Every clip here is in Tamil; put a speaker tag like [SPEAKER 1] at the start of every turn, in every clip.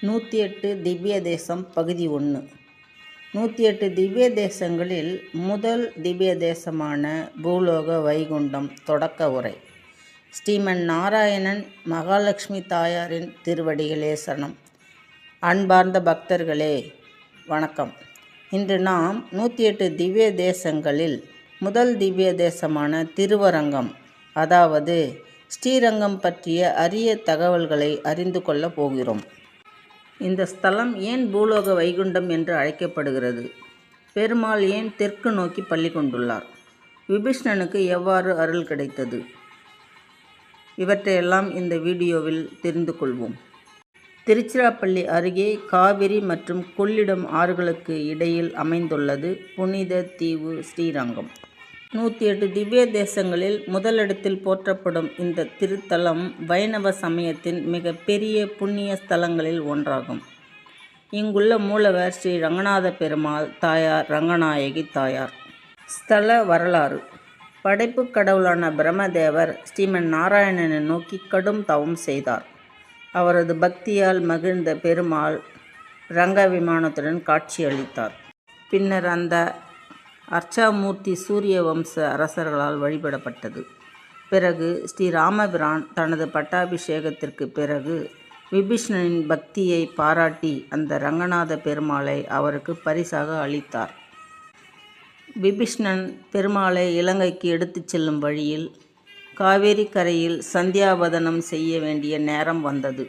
[SPEAKER 1] 108 திவ்ய தேசம் பகுதி 1. 108 திவ்ய தேசங்களில் முதல் திவ்ய தேசமான பூலோக வைகுண்டம் தொடக்க உரை. ஸ்ரீமன் நாராயணன் மகாலட்சுமி தாயாரின் திருவடிகளே சரணம். அன்பார்ந்த பக்தர்களே வணக்கம். இன்று நாம் 108 திவ்ய தேசங்களில் முதல் திவ்ய தேசமான திருவரங்கம், அதாவது ஸ்ரீரங்கம் பற்றிய அரிய தகவல்களை அறிந்து கொள்ளப் போகிறோம். இந்த ஸ்தலம் ஏன் பூலோக வைகுண்டம் என்று அழைக்கப்படுகிறது? பெருமாள் ஏன் தெற்கு நோக்கி பள்ளி கொண்டுள்ளார்? விபீஷ்ணனுக்கு எவ்வாறு அருள் கிடைத்தது? இவற்றையெல்லாம் இந்த வீடியோவில் தெரிந்து கொள்வோம். திருச்சிராப்பள்ளி அருகே காவிரி மற்றும் கொள்ளிடம் ஆறுகளுக்கு இடையில் அமைந்துள்ளது புனித தீவு ஸ்ரீரங்கம். 108 திவ்ய தேசங்களில் முதலிடத்தில் போற்றப்படும் இந்த திருத்தலம் வைணவ சமயத்தின் மிக பெரிய புண்ணிய ஸ்தலங்களில் ஒன்றாகும். இங்குள்ள மூலவர் ஸ்ரீ ரங்கநாத பெருமாள், தாயார் ரங்கநாயகி தாயார். ஸ்தல வரலாறு. படைப்பு கடவுளான பிரம்மதேவர் ஸ்ரீமன் நாராயணனை நோக்கி கடும் தவம் செய்தார். அவரது பக்தியால் மகிழ்ந்த பெருமாள் ரங்க விமானத்துடன் காட்சியளித்தார். பின்னர் அந்த அர்ச்சாமூர்த்தி சூரிய வம்ச அரசர்களால் வழிபடப்பட்டது. பிறகு ஸ்ரீராமபிரான் தனது பட்டாபிஷேகத்திற்கு பிறகு விபீஷ்ணனின் பக்தியை பாராட்டி அந்த ரங்கநாத பெருமாளை அவருக்கு பரிசாக அளித்தார். விபீஷ்ணன் பெருமாளை இலங்கைக்கு எடுத்துச் செல்லும் வழியில் காவேரி கரையில் சந்தியாவதனம் செய்ய வேண்டிய நேரம் வந்தது.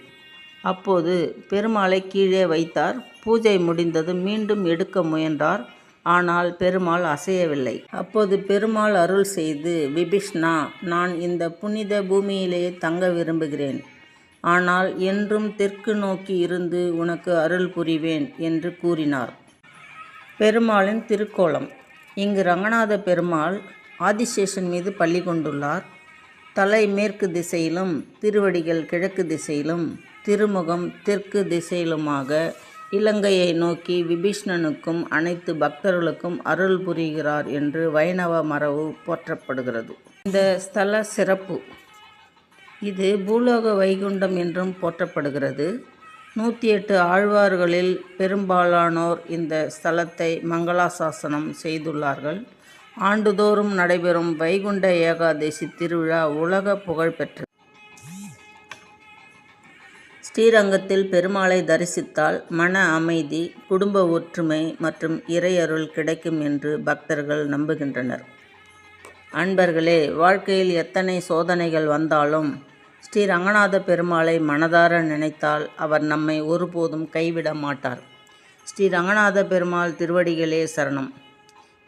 [SPEAKER 1] அப்போது பெருமாளை கீழே வைத்தார். பூஜை முடிந்தது மீண்டும் எடுக்க முயன்றார். ஆனால் பெருமாள் அசையவில்லை. அப்போது பெருமாள் அருள் செய்து, விபீஷ்ணா, நான் இந்த புனித பூமியிலேயே தங்க விரும்புகிறேன். ஆனால் என்றும் தெற்கு நோக்கி இருந்து உனக்கு அருள் புரிவேன் என்று கூறினார். பெருமாளின் திருக்கோலம். இங்கு ரங்கநாத பெருமாள் ஆதிசேஷன் மீது பள்ளி கொண்டுள்ளார். தலை மேற்கு திசையிலும், திருவடிகள் கிழக்கு திசையிலும், திருமுகம் தெற்கு திசையிலுமாக இலங்கையை நோக்கி விபீஷ்ணனுக்கும் அனைத்து பக்தர்களுக்கும் அருள் புரிகிறார் என்று வைணவ மரபு போற்றப்படுகிறது. இந்த ஸ்தல சிறப்பு. இது பூலோக வைகுண்டம் என்றும் போற்றப்படுகிறது. 108 ஆழ்வார்களில் பெரும்பாலானோர் இந்த ஸ்தலத்தை மங்களாசாசனம் செய்துள்ளார்கள். ஆண்டுதோறும் நடைபெறும் வைகுண்ட ஏகாதசி திருவிழா உலக புகழ்பெற்றது. ஸ்ரீரங்கத்தில் பெருமாளை தரிசித்தால் மன அமைதி, குடும்ப ஒற்றுமை மற்றும் இறையருள் கிடைக்கும் என்று பக்தர்கள் நம்புகின்றனர். அன்பர்களே, வாழ்க்கையில் எத்தனை சோதனைகள் வந்தாலும் ஸ்ரீ ரங்கநாத பெருமாளை மனதார நினைத்தால் அவர் நம்மை ஒருபோதும் கைவிட மாட்டார். ஸ்ரீ ரங்கநாத பெருமாள் திருவடிகளே சரணம்.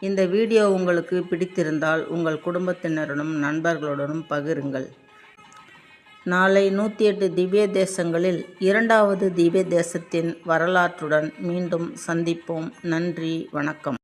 [SPEAKER 1] இந்த வீடியோ உங்களுக்கு பிடித்திருந்தால் உங்கள் குடும்பத்தினருடனும் நண்பர்களுடனும் பகிருங்கள். நாளை 108 திவ்ய தேசங்களில் 2வது திவ்ய தேசத்தின் வரலாற்றுடன் மீண்டும் சந்திப்போம். நன்றி, வணக்கம்.